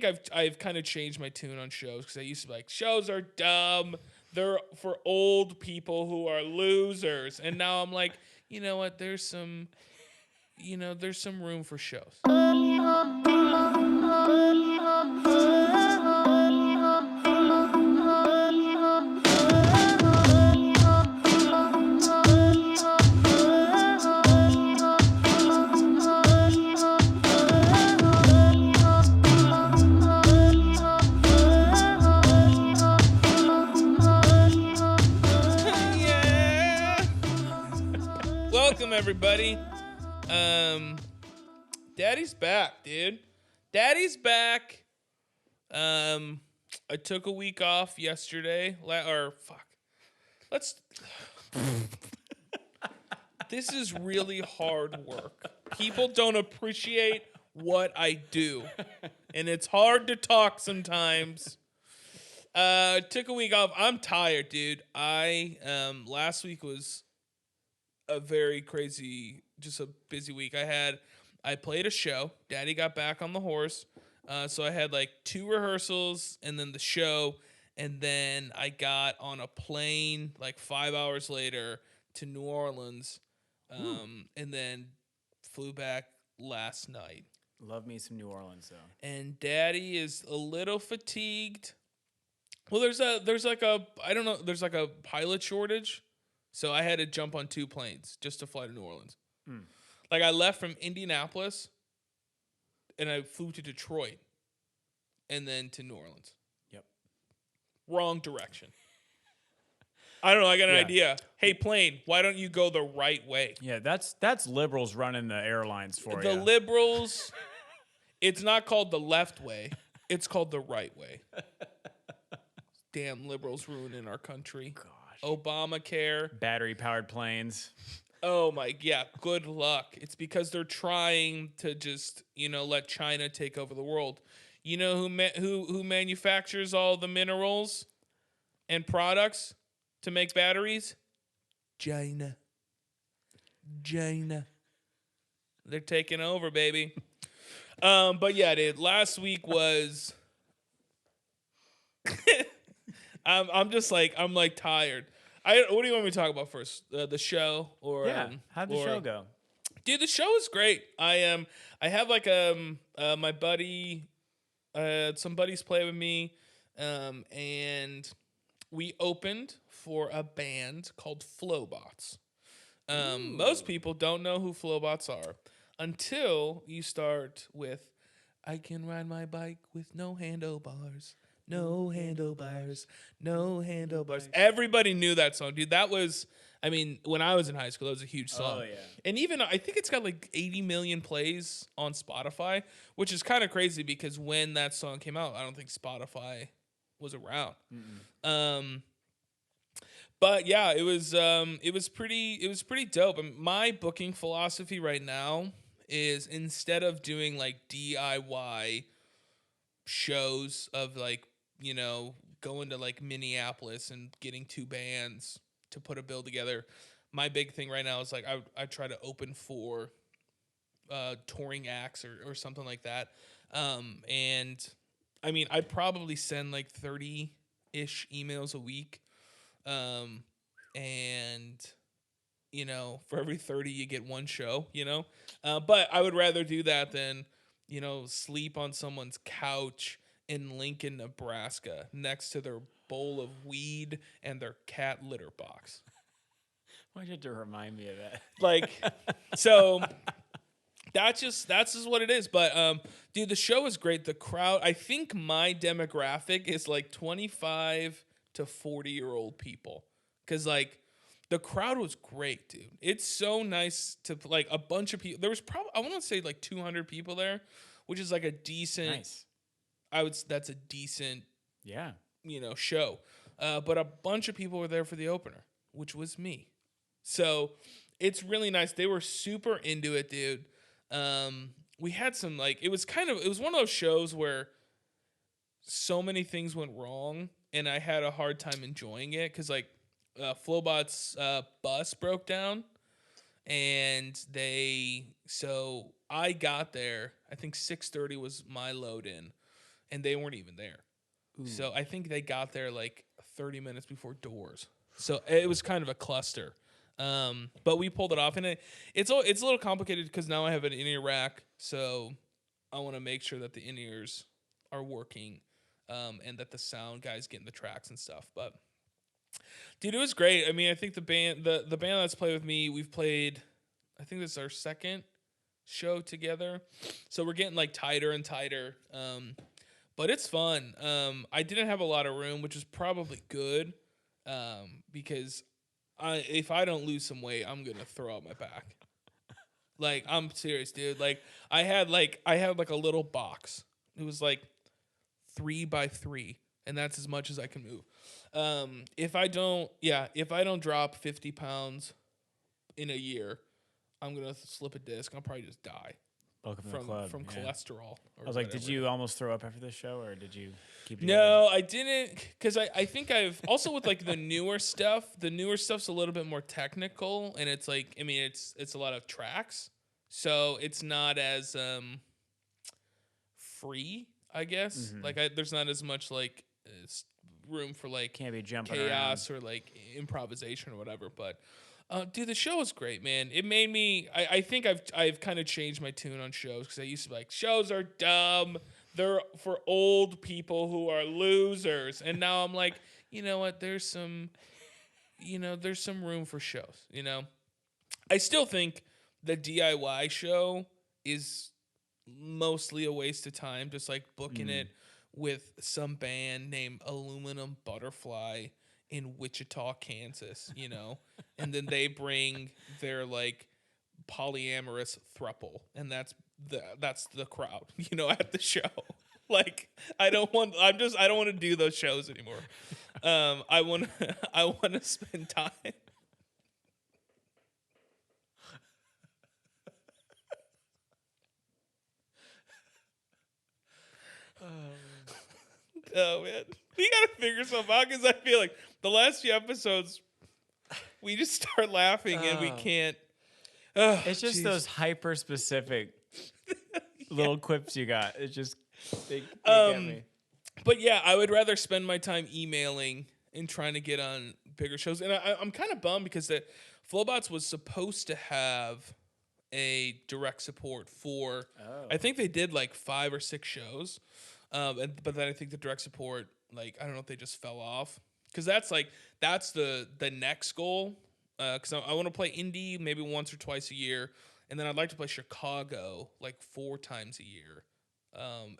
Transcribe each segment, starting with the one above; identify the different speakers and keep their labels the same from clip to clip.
Speaker 1: think I've kind of changed my tune on shows because I used to be like, shows are dumb. They're for old people who are losers. And now I'm like, you know what? There's some room for shows. Yeah. Welcome everybody. Daddy's back, dude. Daddy's back. I took a week off yesterday. Let's. This is really hard work. People don't appreciate what I do, and it's hard to talk sometimes. Took a week off. I'm tired, dude. Last week was a very crazy, just a busy week. I played a show. Daddy got back on the horse. So I had like 2 rehearsals and then the show. And then I got on a plane like 5 hours later to New Orleans. And then flew back last night.
Speaker 2: Love me some New Orleans though.
Speaker 1: And Daddy is a little fatigued. Well, there's like a pilot shortage. So I had to jump on 2 planes just to fly to New Orleans. Like I left from Indianapolis and I flew to Detroit and then to New Orleans.
Speaker 2: Yep.
Speaker 1: Wrong direction. I don't know. I got an idea. Hey, plane, why don't you go the right way?
Speaker 2: Yeah, that's liberals running the airlines for you.
Speaker 1: The liberals, it's not called the left way. It's called the right way. Damn liberals ruining our country.
Speaker 2: Gosh.
Speaker 1: Obamacare.
Speaker 2: Battery-powered planes.
Speaker 1: Oh my, yeah, good luck. It's because they're trying to just, let China take over the world. You know who manufactures all the minerals and products to make batteries? China. They're taking over, baby. But yeah, dude, last week was I'm tired. What do you want me to talk about first? The show or
Speaker 2: how'd the show go?
Speaker 1: Dude, the show is great. I have like my buddy, some buddies play with me, and we opened for a band called Flobots. Most people don't know who Flobots are until you start with, I can ride my bike with no handlebars. No handlebars, no handlebars. Everybody knew that song, dude. That was, when I was in high school, that was a huge song.
Speaker 2: Oh, yeah.
Speaker 1: And even, I think it's got like 80 million plays on Spotify, which is kind of crazy because when that song came out, I don't think Spotify was around. But yeah, it was pretty dope. And my booking philosophy right now is instead of doing like DIY shows of like, going to like Minneapolis and getting 2 bands to put a bill together. My big thing right now is like I try to open for touring acts or something like that. And I probably send like 30-ish emails a week. And for every 30 you get 1 show, but I would rather do that than, sleep on someone's couch in Lincoln, Nebraska, next to their bowl of weed and their cat litter box.
Speaker 2: Why'd you have to remind me of that?
Speaker 1: Like, so that's just what it is. But dude, the show is great. The crowd, I think my demographic is like 25 to 40-year-old people. Cause like the crowd was great, dude. It's so nice to like a bunch of people. There was probably, I want to say like 200 people there, which is like a decent,
Speaker 2: Nice.
Speaker 1: That's a decent,
Speaker 2: Yeah.
Speaker 1: show. But a bunch of people were there for the opener, which was me. So it's really nice. They were super into it, dude. We had some like, it was one of those shows where so many things went wrong and I had a hard time enjoying it. Cause like, Flobot's bus broke down and I got there, I think 6:30 was my load in. and they weren't even there. So I think they got there like 30 minutes before doors. So it was kind of a cluster. But we pulled it off, and it's a little complicated because now I have an in-ear rack, so I want to make sure that the in-ears are working, and that the sound guys getting the tracks and stuff. But dude, it was great. I mean, I think the band that's played with me, we've played, I think this is our second show together, so we're getting like tighter and tighter. But it's fun. I didn't have a lot of room, which is probably good, because if I don't lose some weight, I'm gonna throw out my back. Like, I'm serious, dude. Like, I had like a little box. It was like 3 by 3, and that's as much as I can move. If I don't drop 50 pounds in a year, I'm gonna slip a disc. I'll probably just die.
Speaker 2: Welcome to the club.
Speaker 1: From cholesterol.
Speaker 2: I was like, did you almost throw up after this show, or did you keep it
Speaker 1: No, I didn't, because I think I've also with like the newer stuff's a little bit more technical, and it's like, I mean, it's a lot of tracks, so it's not as free, I guess. Mm-hmm. Like there's not as much like room for like
Speaker 2: can't be jumping
Speaker 1: chaos
Speaker 2: around.
Speaker 1: Or like improvisation or whatever, but. Dude, the show was great, man. It made me. I think I've kind of changed my tune on shows, because I used to be like, shows are dumb. They're for old people who are losers. And now I'm like, you know what? There's some room for shows. You know, I still think the DIY show is mostly a waste of time. Just like booking it with some band named Aluminum Butterfly in Wichita, Kansas, you know, and then they bring their like polyamorous throuple, and that's the crowd, you know, at the show. Like, I don't want to do those shows anymore. I want to spend time. Oh man, we gotta figure something out, because I feel like the last few episodes we just start laughing and we can't.
Speaker 2: It's just those hyper specific little quips you got. It's just they get me.
Speaker 1: But yeah, I would rather spend my time emailing and trying to get on bigger shows. And I'm kind of bummed, because the Flobots was supposed to have a direct support for. I think they did like 5 or 6 shows. But then I think the direct support, like, I don't know if they just fell off, because that's the next goal. Because I want to play Indy maybe once or twice a year, and then I'd like to play Chicago like 4 times a year,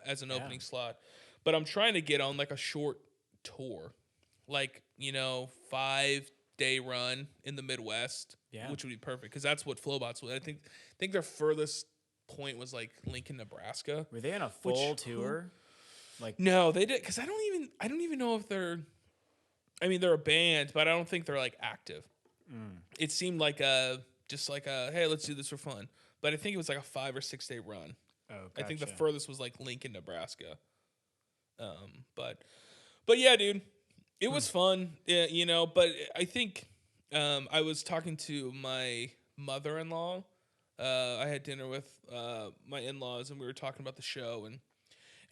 Speaker 1: as an opening slot. But I'm trying to get on like a short tour, like, you know, 5-day run in the Midwest, which would be perfect, because that's what Flobots would. I think their furthest point was like Lincoln, Nebraska.
Speaker 2: Were they on a full tour? Like,
Speaker 1: no, they did, because I don't even know if they're. I mean, they're a band, but I don't think they're like active. It seemed like just like hey, let's do this for fun. But I think it was like a 5 or 6 day run.
Speaker 2: Oh, gotcha.
Speaker 1: I think the furthest was like Lincoln, Nebraska. But yeah, dude, it was fun. Yeah, you know. But I think I was talking to my mother-in-law. I had dinner with my in-laws, and we were talking about the show, and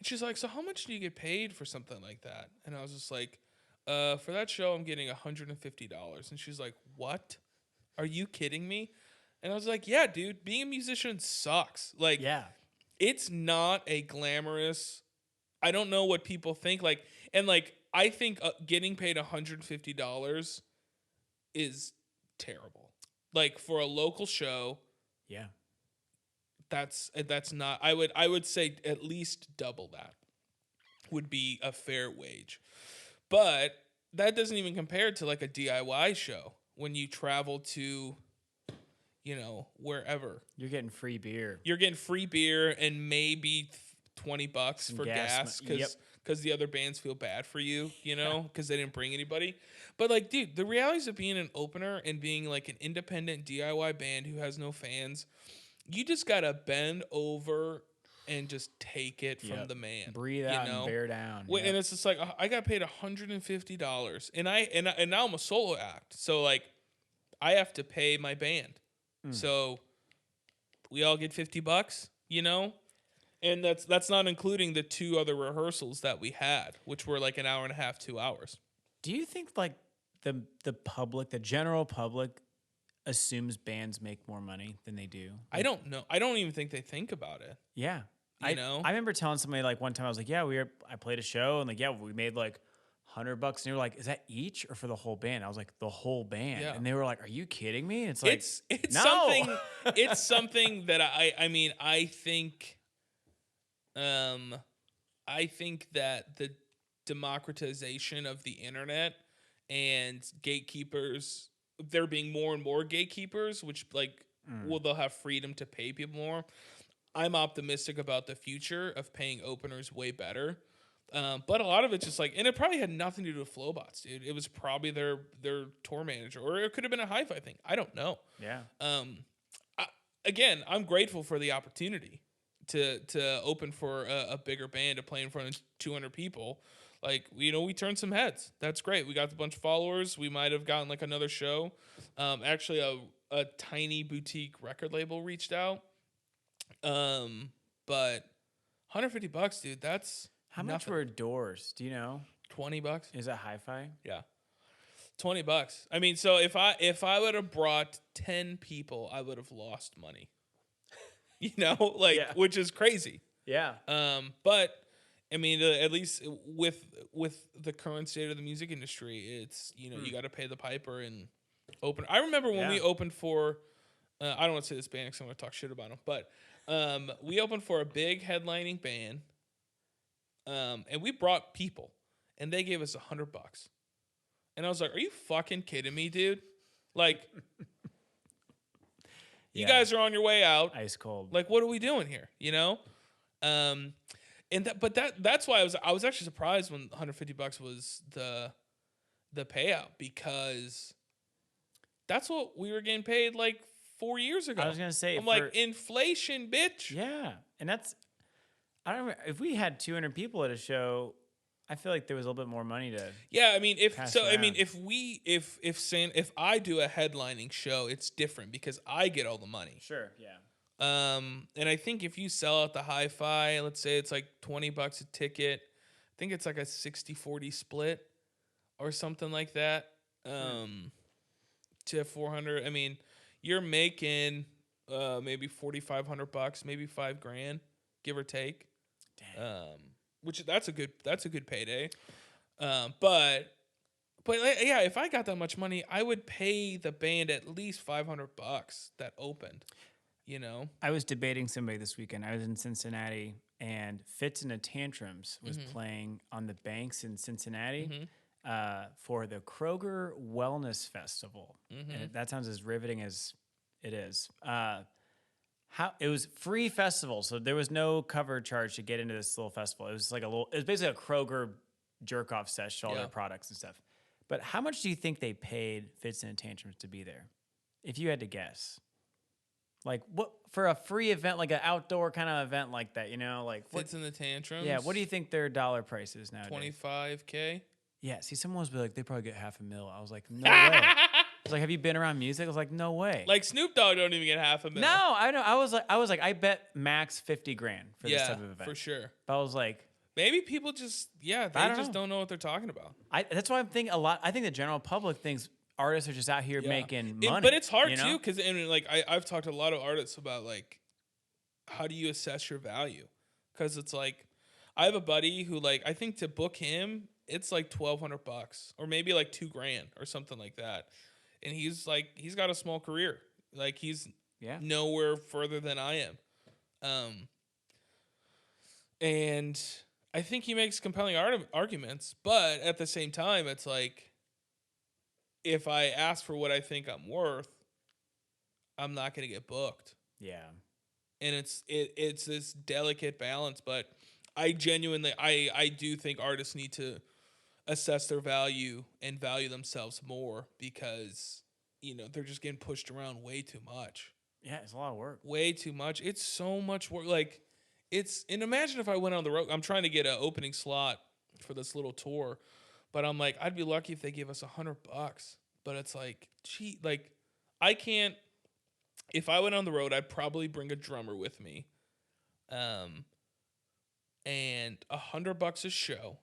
Speaker 1: she's like, "So how much do you get paid for something like that?" And I was just like, "For that show, I'm getting $150." And she's like, "What? Are you kidding me?" And I was like, "Yeah, dude, being a musician sucks. Like, it's not a glamorous. I don't know what people think. Like, and like, I think getting paid $150 is terrible. Like, for a local show, that's not. I would say at least double that would be a fair wage, but that doesn't even compare to like a DIY show when you travel to, you know, wherever.
Speaker 2: You're getting free beer.
Speaker 1: You're getting free beer and maybe $20 for gas, because the other bands feel bad for you, you know, because they didn't bring anybody. But like, dude, the realities of being an opener and being like an independent DIY band who has no fans, you just gotta bend over and just take it from the man.
Speaker 2: Breathe out, and bear down.
Speaker 1: And it's just like, I got paid $150, and now I'm a solo act, so like I have to pay my band. So we all get $50, you know, And that's not including the 2 other rehearsals that we had, which were like an hour and a half, 2 hours.
Speaker 2: Do you think like the public, the general public, assumes bands make more money than they do?
Speaker 1: I don't know. I don't even think they think about it.
Speaker 2: Yeah.
Speaker 1: You know?
Speaker 2: I remember telling somebody like one time I was like, yeah, I played a show and like, yeah, we made like $100. And they were like, is that each or for the whole band? I was like, the whole band.
Speaker 1: Yeah.
Speaker 2: And they were like, are you kidding me? And it's like,
Speaker 1: it's
Speaker 2: no.
Speaker 1: something, it's something that I think that the democratization of the internet and gatekeepers, there being more and more gatekeepers, which like, they'll have freedom to pay people more. I'm optimistic about the future of paying openers way better. But a lot of it's just like, and it probably had nothing to do with Flobots, dude. It was probably their tour manager, or it could have been a hi-fi thing. I don't know.
Speaker 2: Yeah.
Speaker 1: Again, I'm grateful for the opportunity to open for a bigger band, to play in front of 200 people. Like, we turned some heads. That's great. We got a bunch of followers. We might have gotten like another show. Actually, a tiny boutique record label reached out. But $150, dude, that's
Speaker 2: how much were doors? Do you know?
Speaker 1: $20.
Speaker 2: Is that hi-fi?
Speaker 1: Yeah. $20. I mean, so if I would have brought 10 people, I would have lost money. Which is crazy.
Speaker 2: Yeah.
Speaker 1: But I mean, at least with the current state of the music industry, it's, you got to pay the piper and open. I remember when we opened for, I don't want to say this band because I'm going to talk shit about them, but we opened for a big headlining band, and we brought people, and they gave us $100. And I was like, are you fucking kidding me, dude? Like, you guys are on your way out.
Speaker 2: Ice cold.
Speaker 1: Like, what are we doing here? That's why I was actually surprised when $150 was the payout, because that's what we were getting paid like 4 years ago.
Speaker 2: I was gonna say,
Speaker 1: I'm like, inflation, bitch.
Speaker 2: Yeah, and that's, I don't remember, if we had 200 people at a show, I feel like there was a little bit more money to.
Speaker 1: Yeah, I mean, if I do a headlining show, it's different because I get all the money.
Speaker 2: Sure. Yeah.
Speaker 1: And I think if you sell out the hi-fi, let's say it's like $20 a ticket, I think it's like a 60-40 split or something like that. To 400. I mean, you're making maybe $4,500, maybe $5,000, give or take.
Speaker 2: Dang.
Speaker 1: Which that's a good payday. But yeah, if I got that much money, I would pay the band at least $500 that opened.
Speaker 2: I was debating somebody this weekend. I was in Cincinnati, and Fits and the Tantrums was playing on the banks in Cincinnati for the Kroger Wellness Festival. And that sounds as riveting as it is. It was free festival, so there was no cover charge to get into this little festival. It was like it was basically a Kroger jerk off sesh, all their products and stuff. But how much do you think they paid Fits and the Tantrums to be there? If you had to guess. Like, what for a free event, like an outdoor kind of event like that, like
Speaker 1: Fits in the Tantrums.
Speaker 2: Yeah, what do you think their dollar price is nowadays?
Speaker 1: $25K.
Speaker 2: Yeah, see, someone was like, they probably get $500,000. I was like, no way. I was like, have you been around music? I was like, no way.
Speaker 1: Like Snoop Dogg don't even get $500,000.
Speaker 2: No, I know. I was like, I bet max $50,000 for this type of event.
Speaker 1: For sure.
Speaker 2: But I was like,
Speaker 1: maybe people just don't know what they're talking about.
Speaker 2: That's why I'm thinking a lot. I think the general public thinks artists are just out here making money.
Speaker 1: But it's hard too, because I've talked to a lot of artists about like, how do you assess your value? Because it's like, I have a buddy who I think to book him, it's like $1,200 or maybe like $2,000 or something like that. And he's got a small career. Like he's nowhere further than I am. And I think he makes compelling arguments, but at the same time, it's like, if I ask for what I think I'm worth, I'm not going to get booked.
Speaker 2: Yeah.
Speaker 1: And it's this delicate balance, but I genuinely, I do think artists need to assess their value and value themselves more, because, they're just getting pushed around way too much.
Speaker 2: Yeah, it's a lot of work.
Speaker 1: Way too much. It's so much work. And imagine if I went on the road. I'm trying to get an opening slot for this little tour, but I'm like, I'd be lucky if they gave us $100. But it's like, gee, I can't. If I went on the road, I'd probably bring a drummer with me. and $100 a show.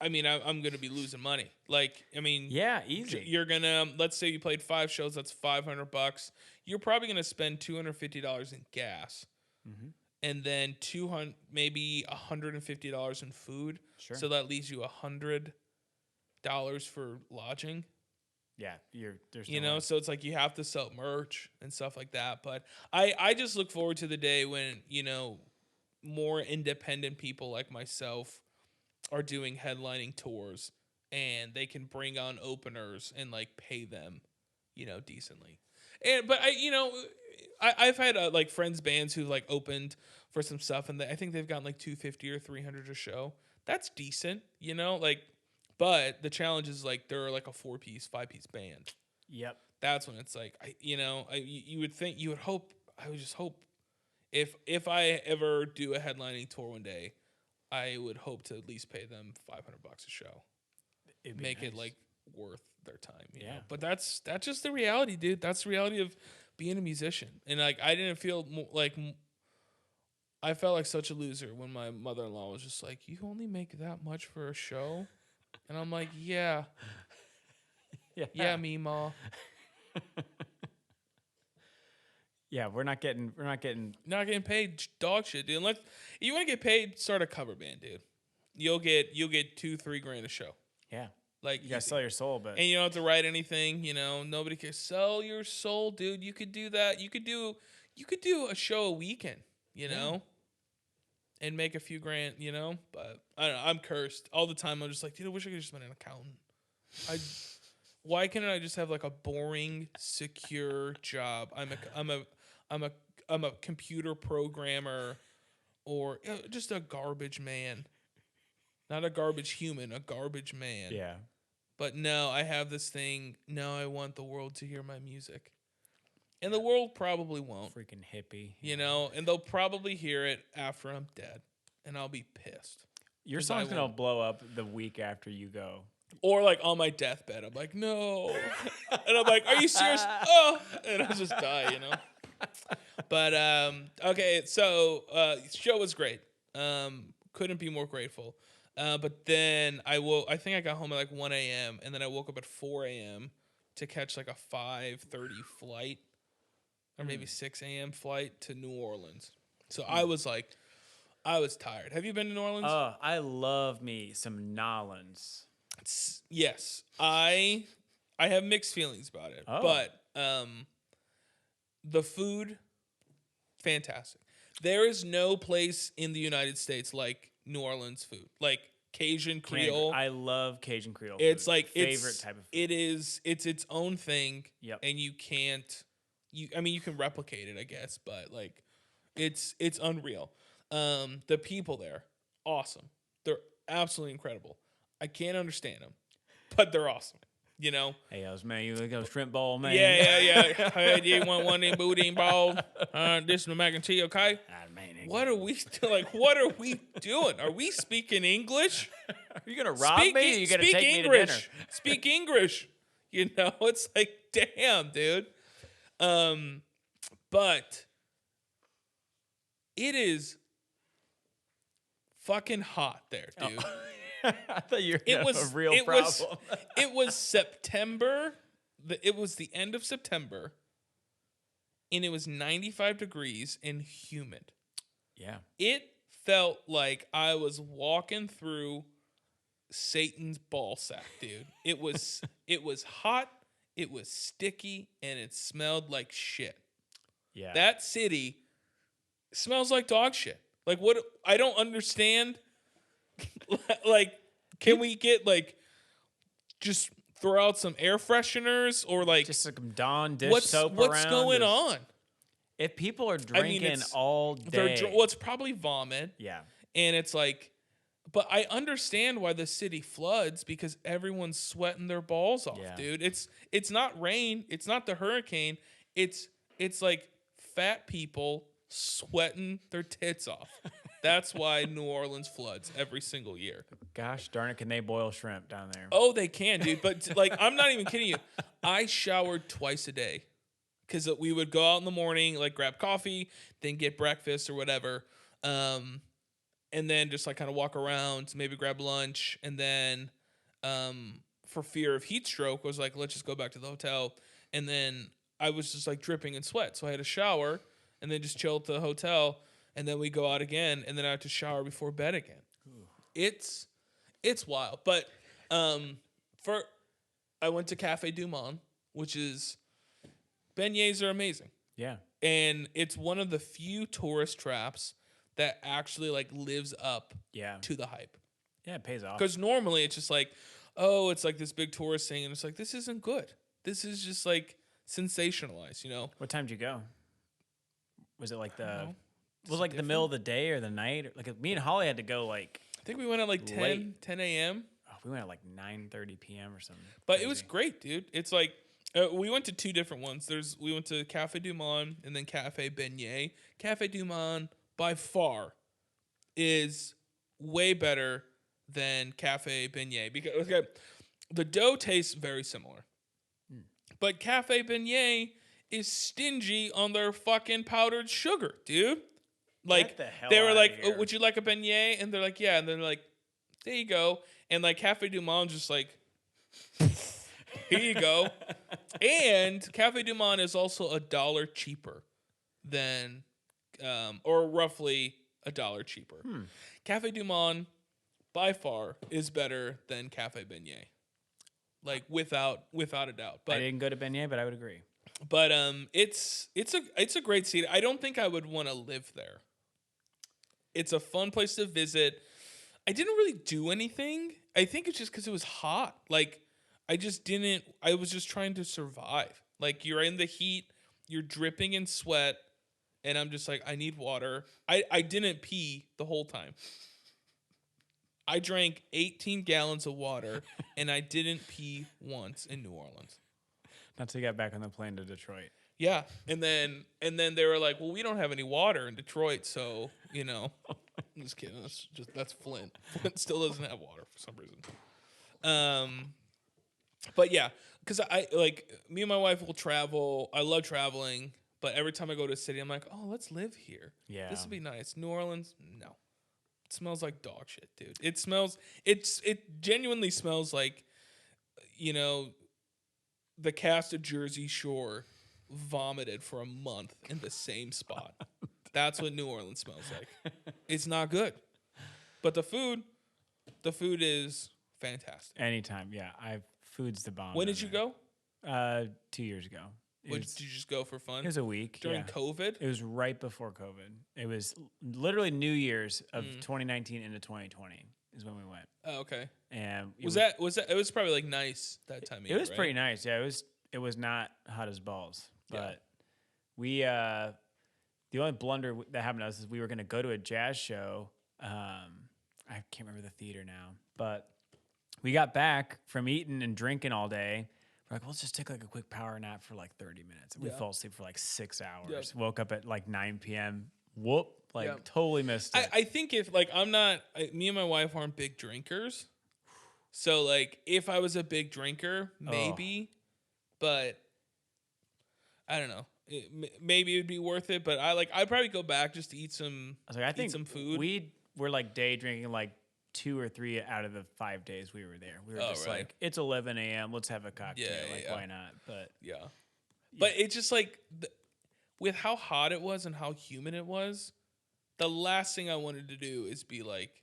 Speaker 1: I mean, I'm going to be losing money. Like, I mean,
Speaker 2: Yeah, easy.
Speaker 1: You're going to, let's say you played 5 shows, that's $500. You're probably going to spend $250 in gas. Mm-hmm. And then maybe $150 in food.
Speaker 2: Sure.
Speaker 1: So that leaves you $100 for lodging.
Speaker 2: Yeah, there's
Speaker 1: you
Speaker 2: no
Speaker 1: know,
Speaker 2: way.
Speaker 1: so it's like you have to sell merch and stuff like that. But I just look forward to the day when, you know, more independent people like myself are doing headlining tours and they can bring on openers and like pay them, you know, decently. But I've had like friends bands who like opened for some stuff and I think they've gotten like $250 or $300 a show. That's decent, you know, like. But the challenge is like they're like a 4-piece, 5-piece band.
Speaker 2: Yep.
Speaker 1: That's when it's like you would think, you would hope, I would just hope if I ever do a headlining tour one day, I would hope to at least pay them $500 a show. Make it like worth their time, you know. But that's just the reality, dude. That's the reality of being a musician. And like I didn't feel I felt like such a loser when my mother-in-law was just like, "You only make that much for a show?" And I'm like, "Yeah, me, ma."
Speaker 2: Yeah, we're not getting
Speaker 1: Not getting paid dog shit, dude. Unless you want to get paid, start a cover band, dude. You'll get $2-3 a show.
Speaker 2: Yeah.
Speaker 1: Like
Speaker 2: you gotta sell your soul, but
Speaker 1: and you don't have to write anything, you know. Nobody can sell your soul, dude. You could do that. You could do a show a weekend, you know, and make a few grand, you know. But I don't know. I'm cursed all the time. I'm just like, dude, I wish I could just been an accountant. Why can't I just have like a boring, secure job? I'm a computer programmer, or just a garbage man. Not a garbage human, a garbage man.
Speaker 2: Yeah.
Speaker 1: But no, I have this thing. No, I want the world to hear my music. And the world probably won't.
Speaker 2: Freaking hippie.
Speaker 1: You know, and they'll probably hear it after I'm dead. And I'll be pissed.
Speaker 2: Your song's going to blow up the week after you go.
Speaker 1: Or like on my deathbed, I'm like, no. And I'm like, are you serious? Oh. And I'll just die, you know. But, okay, so show was great. Couldn't be more grateful. But then I think I got home at like 1 a.m. and then I woke up at 4 a.m. to catch like a 5:30 flight or maybe 6 a.m. flight to New Orleans. So I was tired. Have you been to New Orleans?
Speaker 2: Oh, I love me some Nolans.
Speaker 1: Yes. I have mixed feelings about it. Oh. But the food, fantastic. There is no place in the United States like New Orleans food, like Cajun Creole.
Speaker 2: I love Cajun Creole.
Speaker 1: It's
Speaker 2: food.
Speaker 1: like
Speaker 2: favorite type of food.
Speaker 1: It's its own thing.
Speaker 2: Yep.
Speaker 1: And you can't. I mean, you can replicate it, I guess, but like, it's unreal. The people there, awesome. They're absolutely incredible. I can't understand them, but they're awesome. You know.
Speaker 2: Hey, man, you got a shrimp ball, man.
Speaker 1: Yeah. Hey, do you want one in boudin ball? This is the mac and cheese, okay? What are we like? What are we doing? Are we speaking English?
Speaker 2: Are you gonna rob me? Or are you gonna take
Speaker 1: English.
Speaker 2: me to dinner?
Speaker 1: Speak English. You know, it's like, damn, dude. But it is fucking hot there, dude.
Speaker 2: Oh. I thought you were a real problem.
Speaker 1: It was September. It was the end of September, and it was 95 degrees and humid.
Speaker 2: Yeah.
Speaker 1: It felt like I was walking through Satan's ball sack, dude. It was hot, it was sticky, and it smelled like shit.
Speaker 2: Yeah.
Speaker 1: That city smells like dog shit. Like, what? I don't understand. Like, can we get like just throw out some air fresheners or like
Speaker 2: just like Dawn dish soap around?
Speaker 1: What's going on?
Speaker 2: If people are drinking all day,
Speaker 1: it's probably vomit.
Speaker 2: Yeah,
Speaker 1: and it's like, but I understand why the city floods because everyone's sweating their balls off, dude. It's not rain. It's not the hurricane. It's like fat people sweating their tits off. That's why New Orleans floods every single year.
Speaker 2: Gosh darn it, can they boil shrimp down there?
Speaker 1: Oh, they can, dude. But like, I'm not even kidding you. I showered twice a day because we would go out in the morning, like grab coffee, then get breakfast or whatever, and then just like kind of walk around, maybe grab lunch, and then for fear of heat stroke, was like, let's just go back to the hotel. And then I was just like dripping in sweat, so I had a shower and then just chill at the hotel, and then we go out again, and then I have to shower before bed again. Ooh. It's wild, but I went to Cafe Du Monde, which is beignets are amazing.
Speaker 2: Yeah.
Speaker 1: And it's one of the few tourist traps that actually like lives up to the hype.
Speaker 2: Yeah, it pays off.
Speaker 1: Because normally it's just like, oh, it's like this big tourist thing, and it's like, this isn't good. This is just like sensationalized, you know?
Speaker 2: What time did you go? Was it like the middle of the day or the night? Like me and Holly had to go like
Speaker 1: I think we went at like 10 a.m.
Speaker 2: Oh, we went at like 9:30 p.m. or something.
Speaker 1: But it was great, dude. It's like we went to two different ones. We went to Cafe Du Monde and then Cafe Beignet. Cafe Du Monde by far is way better than Cafe Beignet because the dough tastes very similar. But Cafe Beignet is stingy on their fucking powdered sugar, dude. Like they were like, oh, "Would you like a beignet?" And they're like, "Yeah." And they're like, "There you go." And like Cafe Du Monde just like, here you go. And Cafe Du Monde is also $1 cheaper than, or roughly $1 cheaper. Cafe Du Monde by far is better than Cafe Beignet, like without a doubt. But
Speaker 2: I didn't go to Beignet, but I would agree.
Speaker 1: But it's a great city. I don't think I would want to live there. It's a fun place to visit. I didn't really do anything. I think it's just because it was hot. Like I was just trying to survive. Like you're in the heat, you're dripping in sweat, and I'm just like, I need water. I didn't pee the whole time. I drank 18 gallons of water, and I didn't pee once in New Orleans.
Speaker 2: Not till you got back on the plane to Detroit.
Speaker 1: Yeah, and then they were like, "Well, we don't have any water in Detroit, so you know." I'm just kidding. That's Flint. Flint still doesn't have water for some reason. But yeah, because I like me and my wife will travel. I love traveling, but every time I go to a city, I'm like, "Oh, let's live here. Yeah, this would be nice." New Orleans, no, it smells like dog shit, dude. It genuinely smells like, you know, the cast of Jersey Shore vomited for a month in the same spot. That's what New Orleans smells like. It's not good. But the food is fantastic.
Speaker 2: Anytime, yeah. Food's the bomb.
Speaker 1: When did you go?
Speaker 2: 2 years ago.
Speaker 1: Did you just go for fun?
Speaker 2: It was a week.
Speaker 1: During COVID?
Speaker 2: It was right before COVID. It was literally New Year's of 2019 into 2020 is when we went.
Speaker 1: Oh, okay.
Speaker 2: And
Speaker 1: was that it was probably like nice that time of year,
Speaker 2: It was pretty nice. Yeah, it was not hot as balls. But we the only blunder that happened to us is we were going to go to a jazz show. I can't remember the theater now, but we got back from eating and drinking all day. We're like, well, let's just take like a quick power nap for like 30 minutes. And we fell asleep for like 6 hours. Yep. Woke up at like 9 p.m. Whoop. Totally missed it.
Speaker 1: I think if like me and my wife aren't big drinkers. So like if I was a big drinker, maybe, but I don't know. Maybe it'd be worth it, but I'd probably go back just to eat some. I think some food.
Speaker 2: We were like day drinking like 2 or 3 out of the 5 days we were there. We were just like, it's 11 a.m. Let's have a cocktail. Why not? But
Speaker 1: but it's just like with how hot it was and how humid it was, the last thing I wanted to do is be like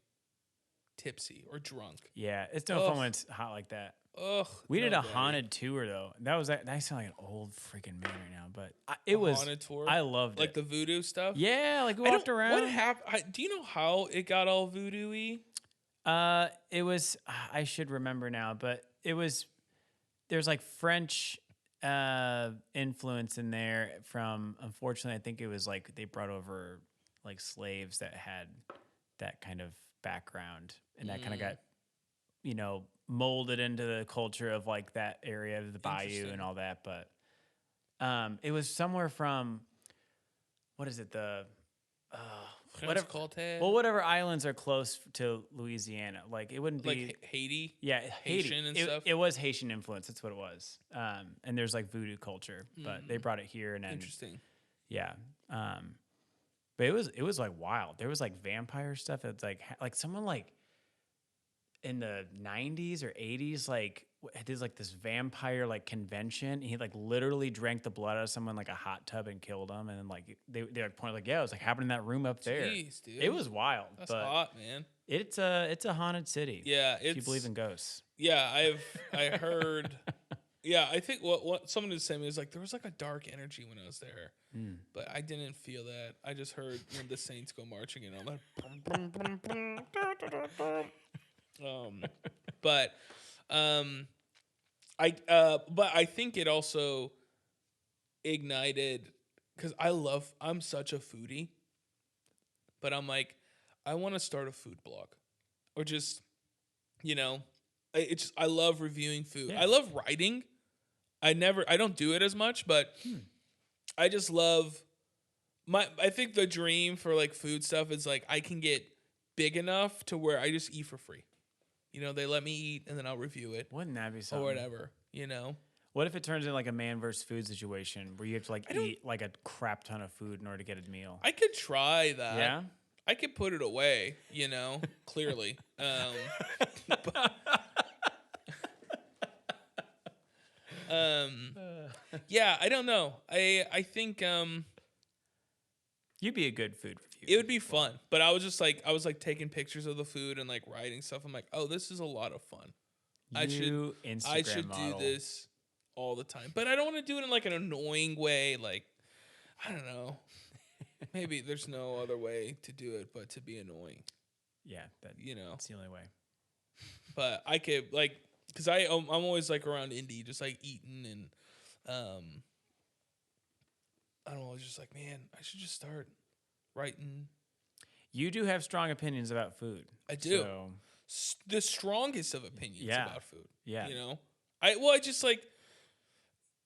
Speaker 1: tipsy or drunk.
Speaker 2: Yeah, it's no fun when it's hot like that.
Speaker 1: Ugh.
Speaker 2: We did a haunted tour though. That sound like an old freaking man right now, but it was
Speaker 1: haunted tour.
Speaker 2: I loved
Speaker 1: like
Speaker 2: it.
Speaker 1: The voodoo stuff.
Speaker 2: Yeah, like we walked around.
Speaker 1: What happened? Do you know how it got all voodoo-y?
Speaker 2: It was I should remember now, but there's like French influence in there from, unfortunately, I think it was like they brought over like slaves that had that kind of background, and that kind of got, you know, molded into the culture of like that area of the bayou and all that. But it was somewhere from, what is it, whatever islands are close to Louisiana. Like it wouldn't be
Speaker 1: like Haiti.
Speaker 2: Yeah, Haiti.
Speaker 1: Haitian and stuff.
Speaker 2: It was Haitian influence. That's what it was. And there's like voodoo culture, but they brought it here and then,
Speaker 1: Interesting.
Speaker 2: yeah. But it was like wild. There was like vampire stuff. It's like someone like in the 90s or 80s, like there's like this vampire like convention. He like literally drank the blood out of someone like a hot tub and killed them. And then like they like pointed like, yeah, it was like happening in that room up there.
Speaker 1: Jeez, dude.
Speaker 2: It was wild.
Speaker 1: That's
Speaker 2: but
Speaker 1: hot, man.
Speaker 2: It's a haunted city.
Speaker 1: Yeah,
Speaker 2: if you believe in ghosts.
Speaker 1: Yeah, I heard. Yeah, I think what someone was saying is like there was like a dark energy when I was there, but I didn't feel that. I just heard when the Saints go marching in, I'm like, but I think it also ignited because I'm such a foodie, but I'm like I want to start a food blog, or just I love reviewing food. Yeah. I love writing. I don't do it as much, but I just love I think the dream for like food stuff is like I can get big enough to where I just eat for free. They let me eat and then I'll review it.
Speaker 2: Wouldn't that be something?
Speaker 1: Or whatever,
Speaker 2: What if it turns into like a man versus food situation where you have to like eat like a crap ton of food in order to get a meal?
Speaker 1: I could try that.
Speaker 2: Yeah?
Speaker 1: I could put it away, clearly. Yeah, I don't know. I think
Speaker 2: you'd be a good food reviewer.
Speaker 1: It would be fun, but I was taking pictures of the food and like writing stuff. I'm like, oh, this is a lot of fun. I should do this all the time, but I don't want to do it in like an annoying way. Like, I don't know. Maybe there's no other way to do it but to be annoying.
Speaker 2: Yeah, that's the only way.
Speaker 1: But I could like. Because I'm always like around Indy, just like eating and I don't know, just like, man, I should just start writing.
Speaker 2: You do have strong opinions about food.
Speaker 1: I do. So. The strongest of opinions about food.
Speaker 2: Yeah.
Speaker 1: I just like,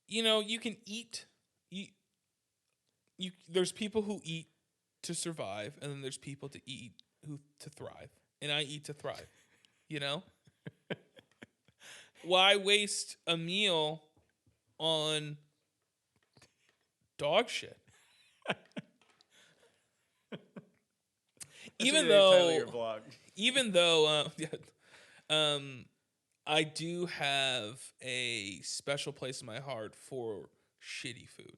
Speaker 1: you can eat. There's people who eat to survive, and then there's people to eat to thrive. And I eat to thrive, Why waste a meal on dog shit? Even though I do have a special place in my heart for shitty food.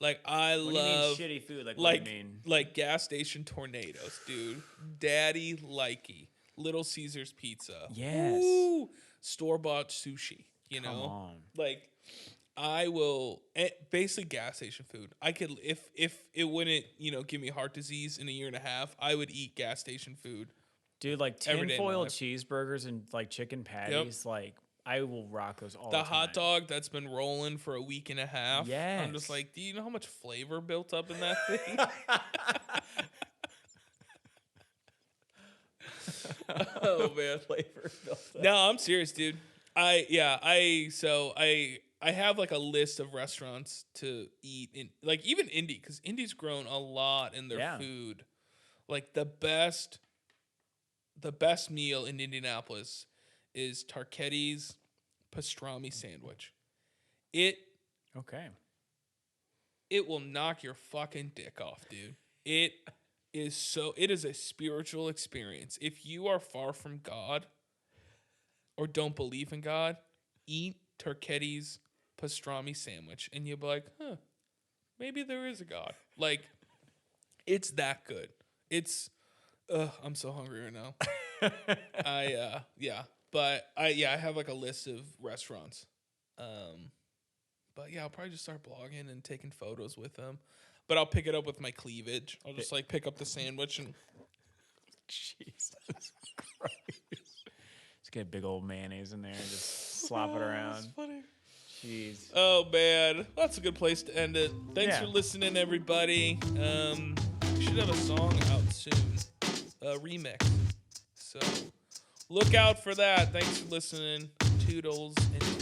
Speaker 1: Like I love
Speaker 2: shitty food. Like what do you mean?
Speaker 1: Like gas station tornadoes, dude. Daddy likey. Little Caesars pizza.
Speaker 2: Yes.
Speaker 1: Ooh, store-bought sushi,
Speaker 2: Come on.
Speaker 1: Like I will basically gas station food. I could if it wouldn't, give me heart disease in a year and a half, I would eat gas station food.
Speaker 2: Dude, like tinfoil cheeseburgers and like chicken patties, like I will rock those all the time.
Speaker 1: The hot dog that's been rolling for a week and a half.
Speaker 2: Yes.
Speaker 1: I'm just like, do you know how much flavor built up in that thing? Oh man,
Speaker 2: flavor built up.
Speaker 1: No, I'm serious, dude. I have like a list of restaurants to eat in, like even Indy, because Indy's grown a lot in their food. Like the best meal in Indianapolis is Tarketti's pastrami sandwich. It will knock your fucking dick off, dude. It is a spiritual experience. If you are far from God or don't believe in God, eat Tarketti's pastrami sandwich and you'll be like, huh, maybe there is a God. Like, it's that good. I'm so hungry right now. I have like a list of restaurants. But yeah, I'll probably just start blogging and taking photos with them. But I'll pick it up with my cleavage. I'll just like pick up the sandwich and
Speaker 2: Jesus Christ. Just get a big old mayonnaise in there and just slop it around.
Speaker 1: That's funny.
Speaker 2: Jeez.
Speaker 1: Oh man, that's a good place to end it. Thanks for listening, everybody. We should have a song out soon, a remix. So look out for that. Thanks for listening. Toodles and